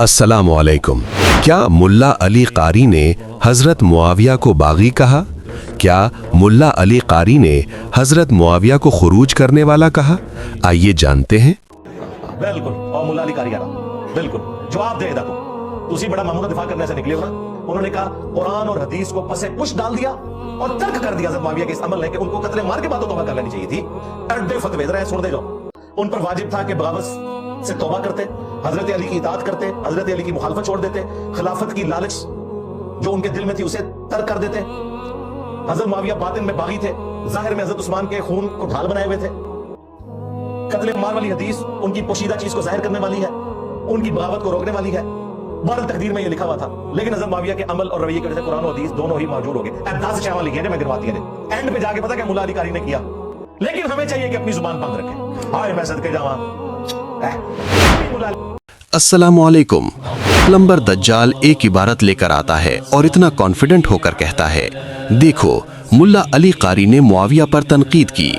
अस्सलामु अलैकुम। क्या मुल्ला अली कारी ने हजरत मुआविया को बागी कहा? क्या मुल्ला अली कारी ने हजरत मुआविया को खुरूज करने वाला कहा? आइए जानते हैं। बिल्कुल, और मुल्ला अली कारी आ रहा, बिल्कुल जवाब दे देखो, तुसी बड़ा मामू का दिफा करने से निकले हो ना। उन्होंने कहा कुरान और हदीस को पसे पुश डाल दिया और तर्क कर दिया हजरत मुआविया के इस अमल ने कि उनको कत्ले मार के बाद तौबा कर लेनी चाहिए थी। अड्डे फतवे जरा सुन दे जाओ। उन पर वाजिब था कि बगावत से तौबा करते, हजरत अली की इताअत करते, हजरत अली की मुखालफत छोड़ देते, खिलाफत की लालच जो उनके दिल में थी उसे तर्क कर देते। हजरत मुआविया बातिन में बागी थे, जाहिर में हजरत उस्मान के खून को ढाल बनाए हुए थे। कत्ले मार वाली हदीस उनकी पोशीदा चीज को जाहिर करने वाली है, उनकी बगावत को रोकने वाली है। बहरहाल तकदीर में ये लिखा हुआ था, लेकिन हजरत मुआविया के अमल और रवैये की वजह से कुरान और हदीस दोनों ही मौजूद हो गए। 10 शामा लिखे मैं गिनवाती है, एंड पे जाके पता क्या मुल्ला अली कारी ने किया। लेकिन हमें चाहिए कि अपनी जुबान बंद रखें। हाय मैं सदके जावा। अस्सलामु अलैकुम। प्लम्बर दज्जाल एक इबारत लेकर आता है और इतना कॉन्फिडेंट होकर कहता है, देखो मुल्ला अली कारी ने मुआविया पर तनकीद की।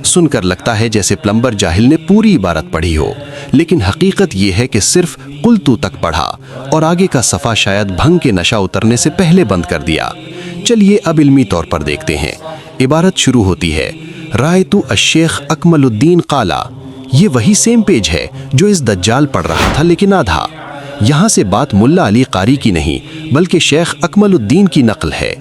सुनकर लगता है जैसे प्लम्बर जाहिल ने पूरी इबारत पढ़ी हो, लेकिन हकीकत यह है कि सिर्फ कुल्तू तक पढ़ा और आगे का सफ़ा शायद भंग के नशा उतरने से पहले बंद कर दिया। चलिए अब इल्मी तौर पर देखते हैं। इबारत शुरू होती है, रायतु अश्शेख अकमलुद्दीन काला। ये वही सेम पेज है जो इस दज्जाल पढ़ रहा था, लेकिन आधा। यहाँ से बात मुल्ला अली कारी की नहीं बल्कि शेख अकमलुद्दीन की नकल है।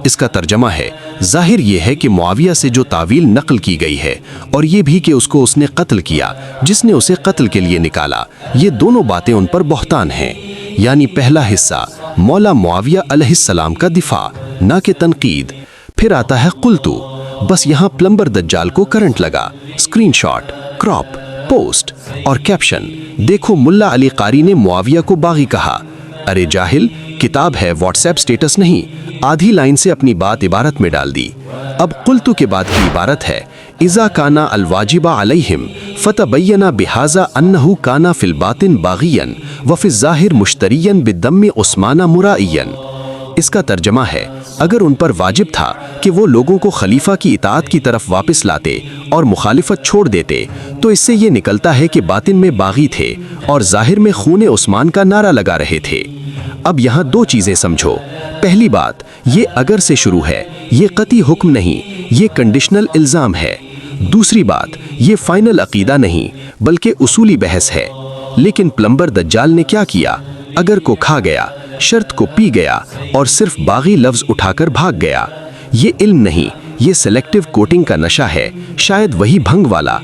इसका तर्जमा है, जाहिर ये है कि मुआविया से जो तावील नकल की गई है और ये भी कि उसको उसने कत्ल किया जिसने उसे कत्ल के लिए निकाला, ये दोनों बातें उन पर बहतान हैं। यानी पहला हिस्सा मौला मुआविया अलैहिस्सलाम का दिफा, ना कि तनकीद। फिर आता है कुल्तू। बस यहाँ प्लम्बर दज्जाल को करंट लगा। स्क्रीनशॉट, क्रॉप, पोस्ट और कैप्शन, देखो मुल्ला अली कारी ने मुआविया को बागी कहा। अरे जाहिल, किताब है, व्हाट्सएप स्टेटस नहीं। आधी लाइन से अपनी बात इबारत में डाल दी। अब कुल्तु के बाद की इबारत है, इज़ा काना अलवाजिबा अलैहिम फतबय्यना बिहाजा अन्नहु काना फिल बातिन बागियन व फिल ज़ाहिर मुश्तरियन बिद्दम्मि उस्माना मुराइयन। इसका तर्जमा है, अगर उन पर वाजिब था कि वो लोगों को खलीफा की इताअत की तरफ वापस लाते और मुखालिफत छोड़ देते, तो इससे ये निकलता है कि बातिन में बागी थे और ज़ाहिर में खून उस्मान का नारा लगा रहे थे। अब यहाँ दो चीज़ें समझो। पहली बात, ये अगर से शुरू है, ये कती हुक्म नहीं, ये कंडीशनल इल्ज़ाम है। दूसरी बात, ये फाइनल अकीदा नहीं बल्कि उसूली बहस है। लेकिन प्लम्बर दज्जाल ने क्या किया? अगर को खा गया, शर्त को पी गया और सिर्फ बागी लफ्ज़ उठाकर भाग गया। ये इल्म नहीं, ये सेलेक्टिव कोटिंग का नशा है, शायद वही भंग वाला।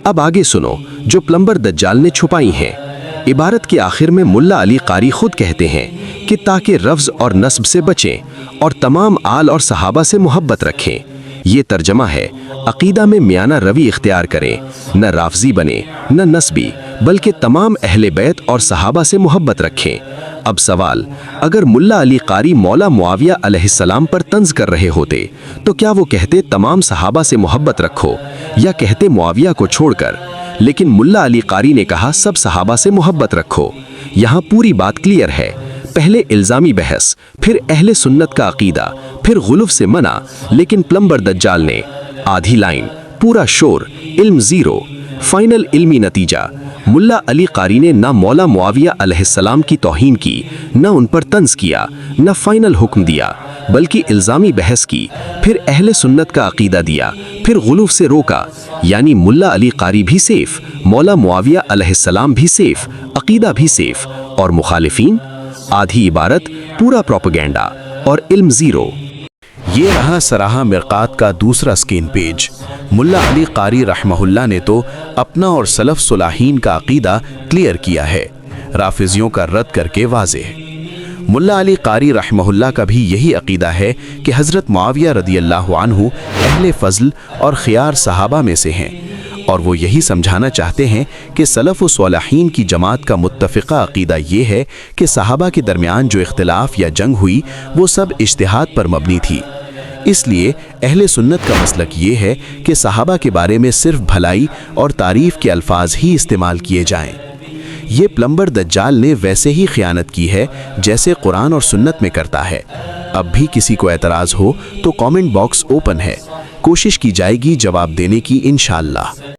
अब आगे सुनो जो प्लम्बर दज्जाल ने छुपाई हैं। इबारत के आखिर में मुल्ला अली कारी खुद कहते हैं कि ताकि रफ्ज़ और नस्ब से बचें और तमाम आल और सहाबा से मोहब्बत रखें। ये तर्जमा है, अकीदा में मियाना रवि इख्तियार करें, न राफजी बने न नस्बी, बल्कि तमाम अहले बैत और सहाबा से मोहब्बत रखें। अब सवाल, अगर मुल्ला अली कारी मौला मुआविया अलैहिस्सलाम पर तंज कर रहे होते तो क्या वो कहते तमाम सहाबा से मोहब्बत रखो, या कहते मुआविया को छोड़कर? लेकिन मुल्ला अली कारी ने कहा सब सहाबा से मोहब्बत रखो। यहाँ पूरी बात क्लियर है। पहले इल्ज़ामी बहस, फिर अहले सुन्नत का अकीदा, फिर गुलूफ से मना। लेकिन प्लम्बर दज्जाल ने आधी लाइन, पूरा शोर, इल्म ज़ीरो। फाइनल इल्मी नतीजा, मुल्ला अली कारी ने ना मौला मुआविया अलैहिस्सलाम की तौहीन की, न उन पर तंज किया, न फाइनल हुक्म दिया, बल्कि इल्ज़ामी बहस की, फिर अहले सुन्नत का अकीदा दिया, फिर गुलूफ से रोका। यानी मुल्ला अली कारी भी सेफ, मौला मुआविया अलैहिस्सलाम भी सेफ, अकीदा भी सेफ, और मुखालिफीन? आधी इबारत, पूरा प्रोपेगेंडा और इल्म ज़ीरो। ये रहा सराहा मिरकात का दूसरा स्किन पेज। मुल्ला अली कारी रहमहुल्लाह ने तो अपना और सलफ सुलाहीन का अकीदा क्लियर किया है, राफिजियों का रद्द करके वाज़ेह। मुल्ला अली कारी रहमहुल्लाह का भी यही अकीदा है कि हज़रत मुआविया रदियल्लाहु अन्हु अहले फ़ज़ल और ख़ियार सहाबा में से हैं, और वो यही समझाना चाहते हैं कि सलफ़ व स्वालिहीन की जमात का मुत्तफ़िक़ा अक़ीदा ये है कि सहाबा के दरमियान जो इख्तिलाफ़ या जंग हुई वो सब इज्तिहाद पर मबनी थी। इसलिए अहले सुन्नत का मसलक ये है कि सहाबा के बारे में सिर्फ भलाई और तारीफ़ के अल्फाज ही इस्तेमाल किए जाएं। ये प्लम्बर दज्जाल ने वैसे ही ख़यानत की है जैसे कुरान और सुन्नत में करता है। अब भी किसी को एतराज़ हो तो कमेंट बॉक्स ओपन है, कोशिश की जाएगी जवाब देने की इंशाअल्लाह।